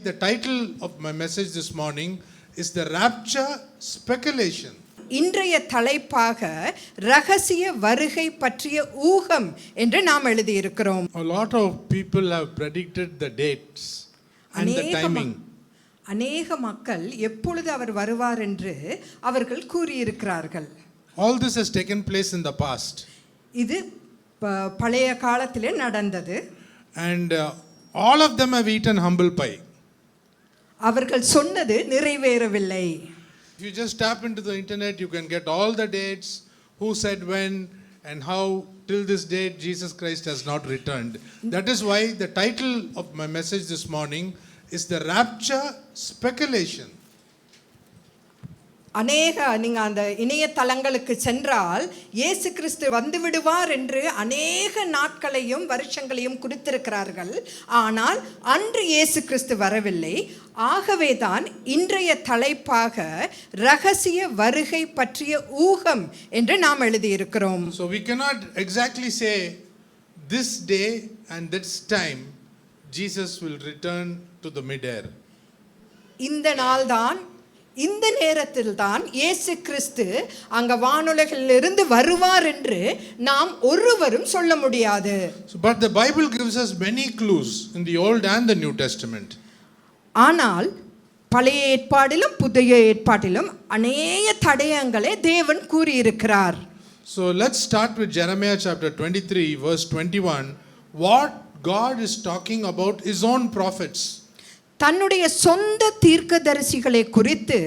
the title of my message this morning is the rapture speculation. இன்றைய தலைப்பாக ரகசிய வருகை பற்றிய ஊகம் என்று நாம் எழுதி இருக்கிறோம். A lot of people have predicted the dates and the timing. அநேக மக்கள் எப்பொழுது அவர் வருவார் என்று அவர்கள் கூறியிருக்கிறார்கள். All this has taken place in the past. இது பழைய காலத்திலே நடந்தது. And all of them have eaten humble pie. அவர்கள் சொன்னது நிறைவேறவில்லை. If you just tap into the internet, you can get all the dates, who said when and how. Till this date, Jesus Christ has not returned. That is why the title of my message this morning is the rapture speculation. நீங்க அந்த இணையதளங்களுக்கு சென்றால் இயேசு கிறிஸ்து வந்து விடுவார் என்று அநேக நாட்களையும் வருஷங்களையும் குறித்திருக்கிறார்கள். ஆனால் அன்று இயேசு கிறிஸ்து வரவில்லை. ஆகவேதான் இன்றைய தலைப்பாக ரகசிய வருகை பற்றிய ஊகம் என்று நாம் எழுதியிருக்கிறோம். So we cannot exactly say this day and this time Jesus will return to the mid-air. இந்த நாள்தான், இந்த நேரத்தில் தான் இயேசு கிறிஸ்து அங்க வானுலகிலிருந்து வருவார் என்று நாம் ஒருவரும் சொல்ல முடியாது. But the Bible gives us many clues in the Old and the New Testament. ஆனால் பழைய ஏற்பாட்டிலும் புதிய ஏற்பாட்டிலும் அநேக தடயங்களை தேவன் கூறியிருக்கிறார். So let's start with Jeremiah chapter 23 verse 21. What God is talking about his own prophets. தன்னுடைய சொந்த தீர்க்கதரிசிகளை குறித்து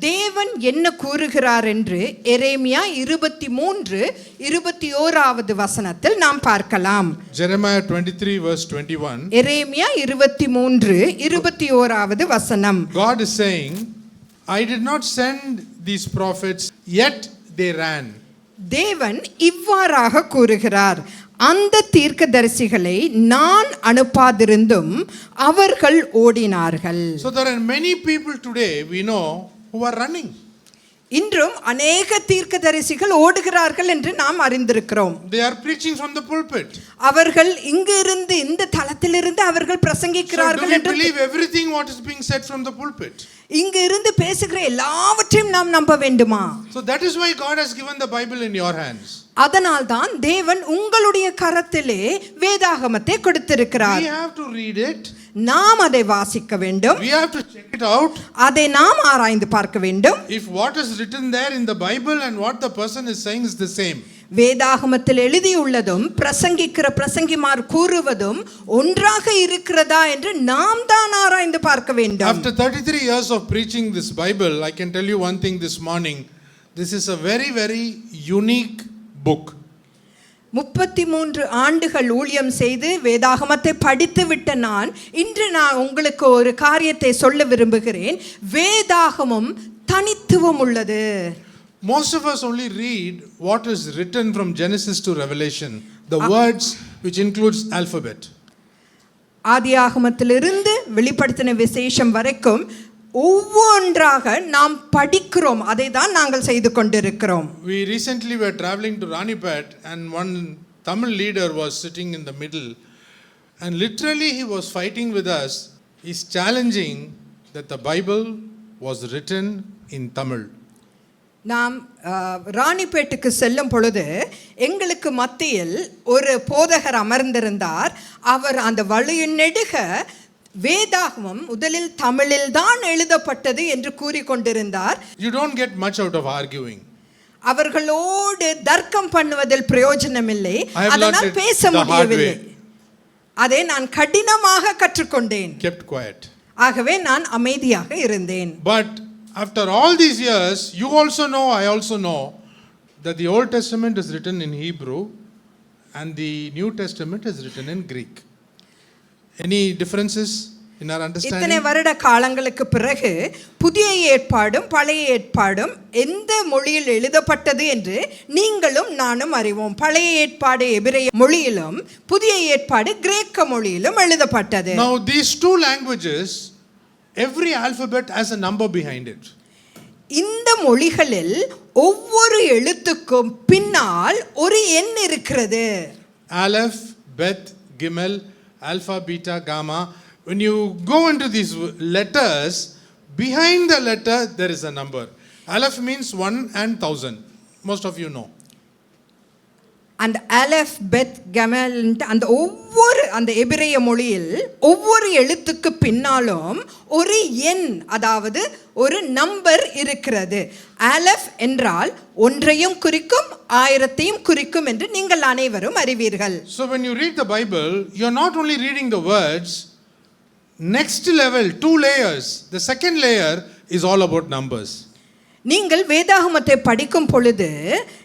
தேவன் என்ன கூறுகிறார் என்று எரேமியா 23:21 வசனத்தில் நாம் பார்க்கலாம். Jeremiah 23 verse 21. எரேமியா 23:21 வசனம். God is saying, I did not send these prophets, yet they ran. தேவன் இவ்வாறாக கூறுகிறார், அந்த தீர்க்கதரிசிகளை நான் அனுப்பாதிருந்தும் அவர்கள் ஓடினார்கள். So there are many people today we know who are running. இன்றும் அநேக தீர்க்கதரிசிகள் ஓடுகிறார்கள் என்று நாம் அறிந்திருக்கிறோம். They are preaching from the pulpit. அவர்கள் இங்கு இருந்து இந்த தளத்திலிருந்து அவர்கள் பிரசங்கிக்கிறார்கள். So do we believe everything what is being said from the pulpit? இங்கு இருந்து பேசுகிற எல்லாவற்றையும் நாம் நம்ப வேண்டுமா? So that is why God has given the Bible in your hands. அதனால் தான் தேவன் உங்களுடைய கரத்திலே வேதாகமத்தை கொடுத்திருக்கிறார். We have to read it. நாம் அதை வாசிக்க வேண்டும். We have to check it out. அதை நாம் ஆராய்ந்து பார்க்க வேண்டும். If what is written there in the Bible and what the person is saying is the same. வேதாகமத்தில் எழுதியுள்ளதும் பிரசங்கிக்கிற பிரசங்கிமார் கூறுவதும் ஒன்றாக இருக்கிறதா என்று நாம் தான் ஆராய்ந்து பார்க்க வேண்டும். After 33 years of preaching this Bible, I can tell you one thing this morning. This is a very, very unique book. 33 ஆண்டுகள் ஊழியம் செய்து வேதாகமத்தை படித்து விட்ட நான் இன்று உங்களுக்கு ஒரு காரியத்தை சொல்ல விரும்புகிறேன். வேதாகமம் தனித்துவம் உள்ளது. Most of us only read what is written from Genesis to Revelation, the words which includes alphabet. ஆதியாகமத்திலிருந்து வெளிப்படுத்தின விசேஷம் வரைக்கும் ஒவ்வொன்றாக நாம் படிக்கிறோம். அதை தான் நாங்கள் செய்து கொண்டிருக்கிறோம். We recently were traveling to Ranipet and one Tamil leader was sitting in the middle and literally he was fighting with us. He's challenging that the Bible was written in Tamil. நாம் ராணிப்பேட்டுக்கு செல்லும் பொழுது எங்களுக்கு மத்தியில் ஒரு போதகர் அமர்ந்திருந்தார். அவர் அந்த வழியின் நெடுக வேதாகமம் முதலில் தமிழில் தான் எழுதப்பட்டது என்று கூறிக்கொண்டிருந்தார். You don't get much out of arguing. அவர்களோடு தர்க்கம் பண்ணுவதில் பிரயோஜனம் இல்லை. அதனால் பேச முடியவில்லை. அதை நான் கடினமாக கற்றுக்கொண்டேன். Kept quiet. ஆகவே நான் அமைதியாக இருந்தேன். But after all these years, you also know, I also know that the Old Testament is written in Hebrew and the New Testament is written in Greek. Any differences in our understanding? இத்தனை வருட காலங்களுக்கு பிறகு புதிய ஏற்பாடும் பழைய ஏற்பாடும் எந்த மொழியில் எழுதப்பட்டது என்று நீங்களும் நானும் அறிவோம். பழைய ஏற்பாடு எபிரேய மொழியிலும் புதிய ஏற்பாடு கிரேக்க மொழியிலும் எழுதப்பட்டது. Now these two languages, every alphabet has a number behind it. இந்த மொழிகளில் ஒவ்வொரு எழுத்துக்கும் பின்னால் ஒரு எண் இருக்கிறது. Aleph, Bet, Gimel, Alpha, Beta, Gamma. when you go into these letters, behind the letter there is a number. Aleph means 1 and 1000. Most of you know. அந்த Aleph பெத் கமல் அந்த ஒவ்வொரு அந்த எபிரேய மொழியில் ஒவ்வொரு எழுத்துக்கு பின்னாலும் ஒரு எண், அதாவது ஒரு நம்பர் இருக்கிறது. அலெஃப் என்றால் ஒன்றையும் குறிக்கும், ஆயிரத்தையும் குறிக்கும் என்று நீங்கள் அனைவரும் அறிவீர்கள். So when you read the Bible, you are not only reading the words. Next level, 2 layers. The second layer is all about numbers. நீங்கள் வேதாகமத்தை படிக்கும் பொழுது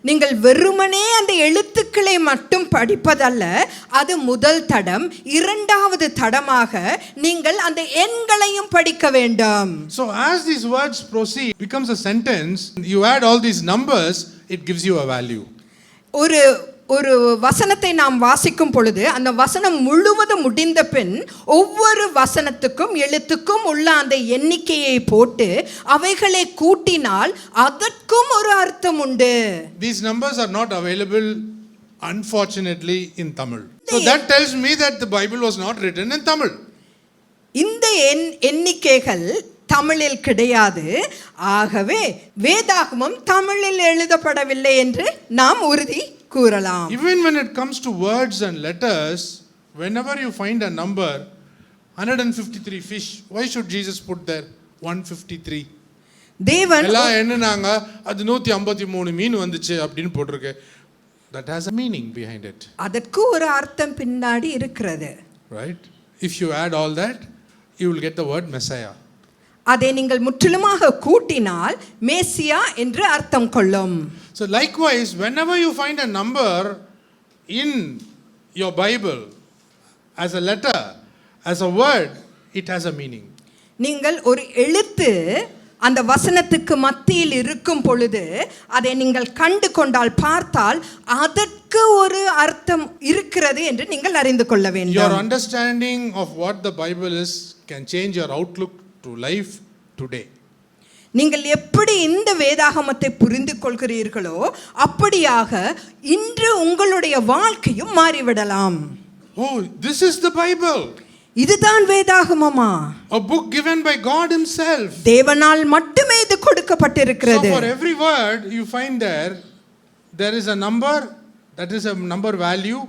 நீங்கள் வெறுமனே அந்த எழுத்துக்களை மட்டும் படிப்பதல்ல, அது முதல் தடம். இரண்டாவது தடமாக நீங்கள் அந்த எண்களையும் படிக்க வேண்டும். So as these words proceed, becomes a sentence, you add all these numbers, it gives you a value. ஒரு வசனத்தை நாம் வாசிக்கும் பொழுது அந்த வசனம் முழுவதும் முடிந்த பின் ஒவ்வொரு வசனத்துக்கும் எழுத்துக்கும் உள்ள அந்த எண்ணிக்கையை போட்டு அவைகளை கூட்டினால் அதற்கும் ஒரு அர்த்தம் உண்டு. These numbers are not available, unfortunately, in Tamil. So that tells me that the Bible was not written in Tamil. இந்த எண்ணிக்கைகள் தமிழில் கிடையாது. ஆகவே வேதாகமம் தமிழில் எழுதப்படவில்லை என்று நாம் உறுதி கூறலாம். Even when it comes to words and letters, whenever you find a number 153 fish, why should Jesus put there 153? தேவன் எல்லாம் என்னன்னாங்க அது 153 மீன் வந்துச்சு அப்படின்னு போட்டிருக்கு. That has a meaning behind it. அதற்கு ஒரு அர்த்தம் பின்னாடி இருக்கிறது. Right? If you add all that, you will get the word Messiah. அதை நீங்கள் முற்றிலுமாக கூட்டினால் மேசியா என்று அர்த்தம் கொள்ளும். So likewise, whenever you find a number in your Bible, as a letter, as a word, it has a meaning. நீங்கள் ஒரு எழுத்து அந்த வசனத்துக்கு மத்தியில் இருக்கும் பொழுது அதை நீங்கள் கண்டு கொண்டால், பார்த்தால் அதற்கு ஒரு அர்த்தம் இருக்கிறது என்று நீங்கள் அறிந்து கொள்ள வேண்டும். Your understanding of what the Bible is can change your outlook to life today. நீங்கள் எப்படி இந்த வேதாகமத்தை புரிந்து கொள்கிறீர்களோ அப்படியாக இன்று உங்களுடைய வாழ்க்கையும் மாறிவிடலாம். Oh, this is the Bible. இதுதான் வேதாகமமா? A book given by God himself. தேவனால் மட்டுமே இது கொடுக்கப்பட்டிருக்கிறது. So for every word you find there is a number, that is a number value.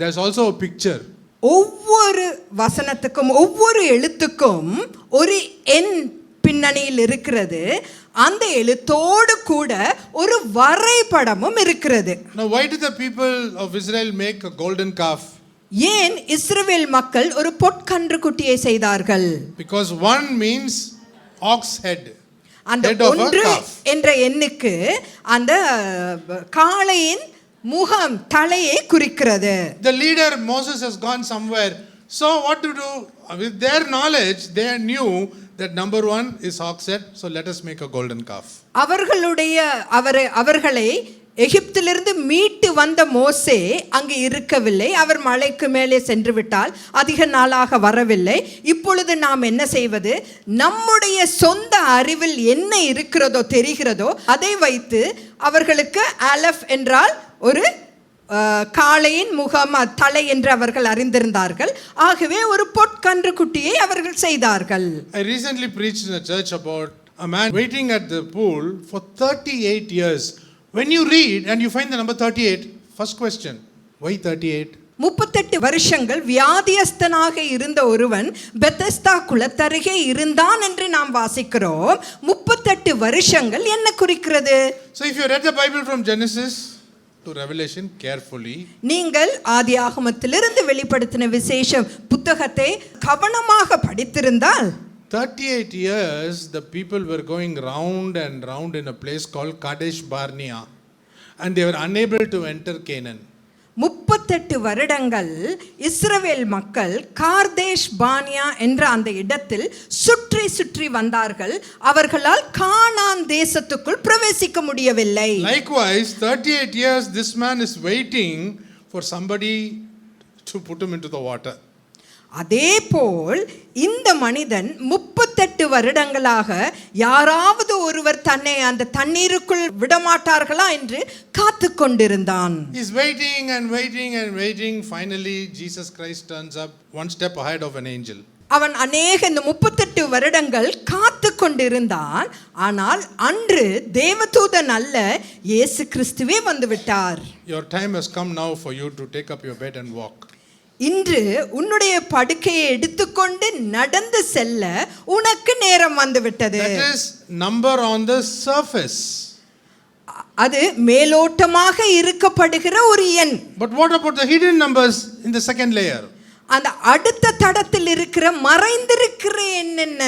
There is also a picture. ஒவ்வொரு வசனத்துக்கும் ஒவ்வொரு எழுத்துக்கும் ஒரு எண் பின்னணியில் இருக்கிறது. அந்த எழுத்தோடு கூட ஒரு வரைபடமும் இருக்கிறது. Now why did the people of Israel make a golden calf? ஏன் இஸ்ரவேல் மக்கள் ஒரு பொற்கன்றுக்குட்டியை செய்தார்கள்? Because one means ox head. அந்த ஒன்று என்ற எண்ணுக்கு அந்த காளையின் முகம், தலையை குறிக்கிறது. The leader Moses has gone somewhere. So what to do? With their knowledge, they knew that number 1 is ox head. So let us make a golden calf. அவர்களை எகிப்திலிருந்து மீட்டு வந்த மோசே அங்கு இருக்கவில்லை. அவர் மலைக்கு மேலே சென்று விட்டால் அதிக நாளாக வரவில்லை. இப்பொழுது நாம் என்ன செய்வது? நம்முடைய சொந்த அறிவில் என்ன இருக்கிறதோ தெரிகிறதோ அதை வைத்து அவர்களுக்கு அலஃப் என்றால் ஒரு காளையின் முகம், தலை என்று அவர்கள் அறிந்திருந்தார்கள். ஆகவே ஒரு பொற்கன்று குட்டியை அவர்கள் செய்தார்கள். I recently preached in a church about a man waiting at the pool for 38 years. When you read and you find the number 38, first question, why 38? 38 வருஷங்கள் வியாதியஸ்தனாக இருந்த ஒருவன் பெத்தஸ்தா குளத்தருகே இருந்தான் என்று நாம் வாசிக்கிறோம். 38 வருஷங்கள் என்ன குறிக்கிறது? So if you read the Bible from Genesis to Revelation carefully, நீங்கள் ஆதியாகமத்திலிருந்து வெளிப்படுத்தின விசேஷம் புத்தகத்தை கவனமாக படித்திருந்தால் 38 years the people were going round and round in a place called Kadesh Barnea and they were unable to enter Canaan. 38 வருடங்கள் இஸ்ரவேல் மக்கள் கார்தேஷ் பானியா என்ற அந்த இடத்தில் சுற்றி சுற்றி வந்தார்கள். அவர்களால் கானான் தேசத்துக்குள் பிரவேசிக்க முடியவில்லை. Likewise, 38 years this man is waiting for somebody to put him into the water. அதேபோல் இந்த மனிதன் 38 வருடங்களாக யாராவது ஒருவர் தன்னை அந்த தண்ணீருக்குள் விடமாட்டார்களா என்று காத்து கொண்டிருந்தான். He's waiting and waiting and waiting. Finally, Jesus Christ turns up one step ahead of an angel. அவன் இந்த 38 வருடங்கள் காத்து கொண்டிருந்தான். ஆனால் அன்று தேவதூதன் அல்ல, இயேசு கிறிஸ்துவே வந்து விட்டார். Your time has come now for you to take up your bed and walk. இன்று உன்னுடைய படுக்கையை எடுத்துக்கொண்டு நடந்து செல்ல உனக்கு நேரம் வந்து விட்டது. That is number on the surface. அது மேலோட்டமாக இருக்கப்படுகிற ஒரு எண். But what about the hidden numbers in the second layer? அந்த அடுத்த தடத்தில் இருக்கிற மறைந்திருக்கிற எண் என்ன?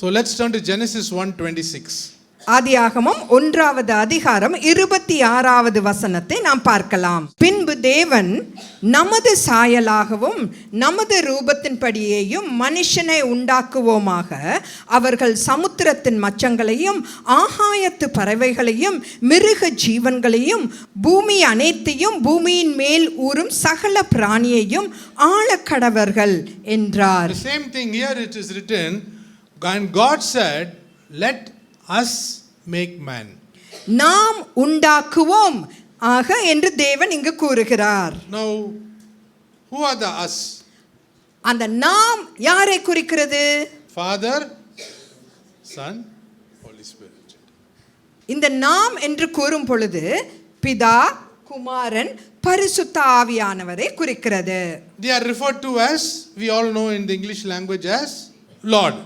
So let's turn to Genesis 1:26. ஆதியாகமம் 1வது அதிகாரம் 26வது வசனத்தை நாம் பார்க்கலாம். பின்பு தேவன் நமது சாயலாகவும் நமது ரூபத்தின்படியேயும் மனுஷனை உண்டாக்குவோமாக, அவர்கள் சமுத்திரத்தின் மச்சங்களையும் ஆகாயத்து பறவைகளையும் மிருக ஜீவன்களையும் பூமி அனைத்தையும் பூமியின் மேல் ஊறும் சகல பிராணியையும் ஆளக்கடவர்கள் என்றார். The same thing here it is written, and God said, let us make man. நாம் உண்டாக்குவோம் ஆக என்று தேவன் இங்கு கூறுகிறார். Now who are the us? அந்த நாம் யாரை குறிக்கிறது? Father, Son, Holy Spirit. இந்த நாம் என்று கூறும் பொழுது பிதா, குமாரன், பரிசுத்த ஆவியானவரை குறிக்கிறது. They are referred to as, we all know in the English language, as Lord.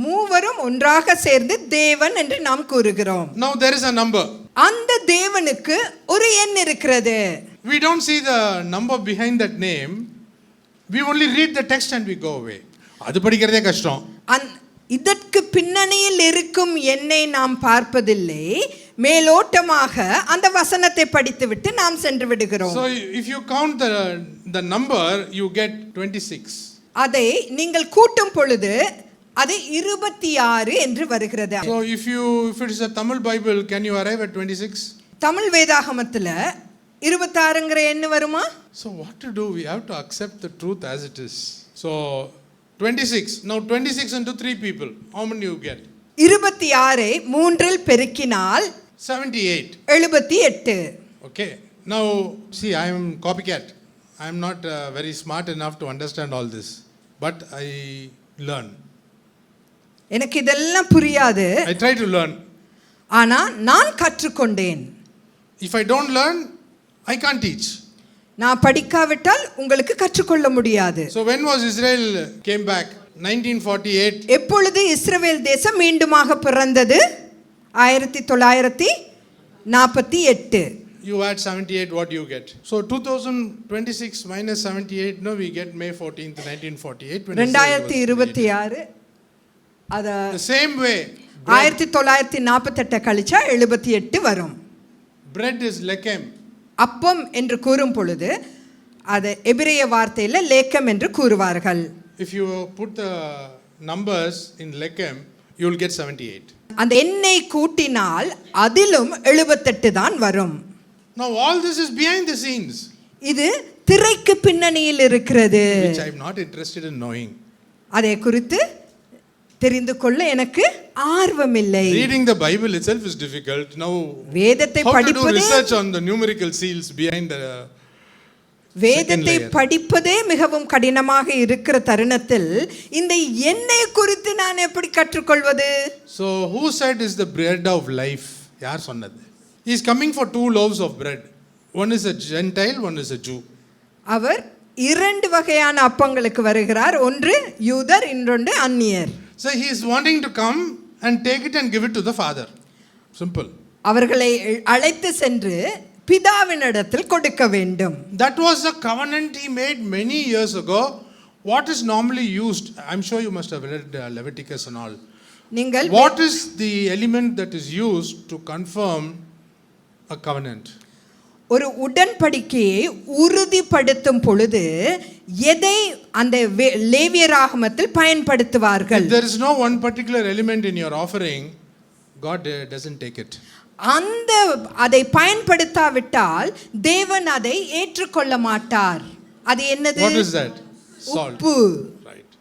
மூவரும் ஒன்றாக சேர்ந்து தேவன் என்று நாம் கூறுகிறோம். Now there is a number. அந்த தேவனுக்கு ஒரு எண் இருக்கிறது. We don't see the number behind that name. We only read the text and we go away. அது படிக்கிறதே கஷ்டம். இதற்கு பின்னணியில் இருக்கும் எண்ணை நாம் பார்ப்பதில்லை, மேலோட்டமாக அந்த வசனத்தை படித்துவிட்டு நாம் சென்று விடுகிறோம். So if you count the number, you get 26. அதை நீங்கள் கூட்டும் பொழுது அது 26 என்று வருகிறது. So if it is a Tamil Bible, can you arrive at 26? Tamil வேதாகமத்துல 26ங்கற எண் வருமா? So what to do? We have to accept the truth as it is. So 26. Now 26 into 3 people. How many you get? 26 ஐ 3 இல் பெருக்கினால் 78. 78. Okay. Now see, I am copycat. I am not very smart enough to understand all this, but I learn. எனக்கு இதெல்லாம் புரியாது. I try to learn. ஆனா நான் கற்றுக்கொண்டேன். If I don't learn, I can't teach. நான் படிக்காவிட்டால் உங்களுக்கு கற்றுக்கொள்ள முடியாது. So when was Israel came back? 1948. எப்பொழுது இஸ்ரவேல் தேசம் மீண்டுமாக பிறந்தது? 1948. You add 78, what do you get? So 2026 minus 78, no, we get May 14th, 1948. 2026. The same way. 1948 கழிச்சா 78 வரும். Bread is lechem. அப்பம் என்று கூறும் பொழுது அது எபிரேய வார்த்தையில லேக்கம் என்று கூறுவார்கள். If you put the numbers in lechem, you will get 78. அந்த எண்ணை கூட்டினால் அதிலும் 78 தான் வரும். Now all this is behind the scenes. இது திரைக்கு பின்னணியில் இருக்கிறது. Which I am not interested in knowing. அதை குறித்து தெரிந்து கொள்ள எனக்கு ஆர்வம் இல்லை. Reading the Bible itself is difficult. Now வேதத்தை படிப்பதே, research on the numerical seals behind the வேதத்தை படிப்பதே மிகவும் கடினமாக இருக்கிற தருணத்தில் இந்த எண்ணை குறித்து நான் எப்படி கற்றுக்கொள்வது? So who said is the bread of life? யார் சொன்னது? He is coming for 2 loaves of bread. One is a Gentile, one is a Jew. அவர் 2 வகையான அப்பங்களுக்கு வருகிறார். ஒன்று யூதர், இன்னொன்று அந்நியர். So he is wanting to come and take it and give it to the Father. Simple. அவர்களை அழைத்து சென்று பிதாவினிடத்தில் கொடுக்க வேண்டும். That was the covenant he made many years ago. What is normally used? I'm sure you must have read Leviticus and all. நீங்கள் What is the element that is used to confirm a covenant? ஒரு உடன்படிக்கையை உறுதிப்படுத்தும் பொழுது எதை அந்த லேவியராகமத்தில் பயன்படுத்துவார்கள்? If there is no one particular element in your offering, God doesn't take it. அதை பயன்படுத்தாவிட்டால் தேவன் அதை ஏற்றுக்கொள்ள மாட்டார். அது என்னது? What is that? Salt. உப்பு. Right.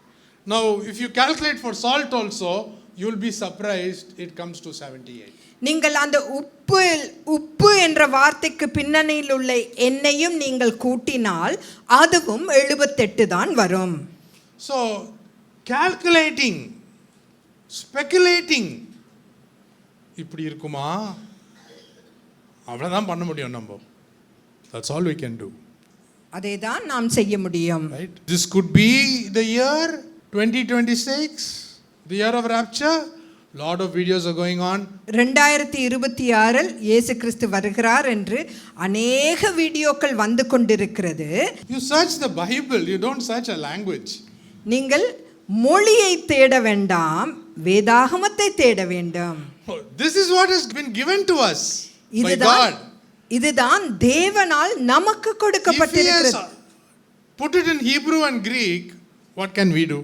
Now if you calculate for salt also, you will be surprised it comes to 78. நீங்கள் அந்த உப்பு என்ற வார்த்தைக்கு பின்னணியில் உள்ள எண்ணையும் நீங்கள் கூட்டினால் அதுவும் 78 தான் வரும். So calculating, speculating. இப்படி இருக்குமா? அவ்வளவுதான் பண்ண முடியும் நம்ம. That's all we can do. அதைதான் நாம் செய்ய முடியும். Right? This could be the year 2026, the year of rapture. Lot of videos are going on. 2026 இயேசு கிறிஸ்து வருகிறார் என்று அநேக வீடியோக்கள் வந்து கொண்டிருக்கிறது. You search the Bible, you don't search a language. நீங்கள் மொழியை தேட வேண்டாம், வேதாகமத்தை தேட வேண்டும். This is what has been given to us by God. இதுதான் தேவனால் நமக்கு கொடுக்கப்பட்டிருக்கிறது. Put it in Hebrew and Greek, what can we do?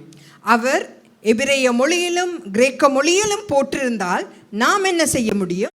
அவர் எபிரேய மொழியிலும் கிரேக்க மொழியிலும் போட்டிருந்தால் நாம் என்ன செய்ய முடியும்?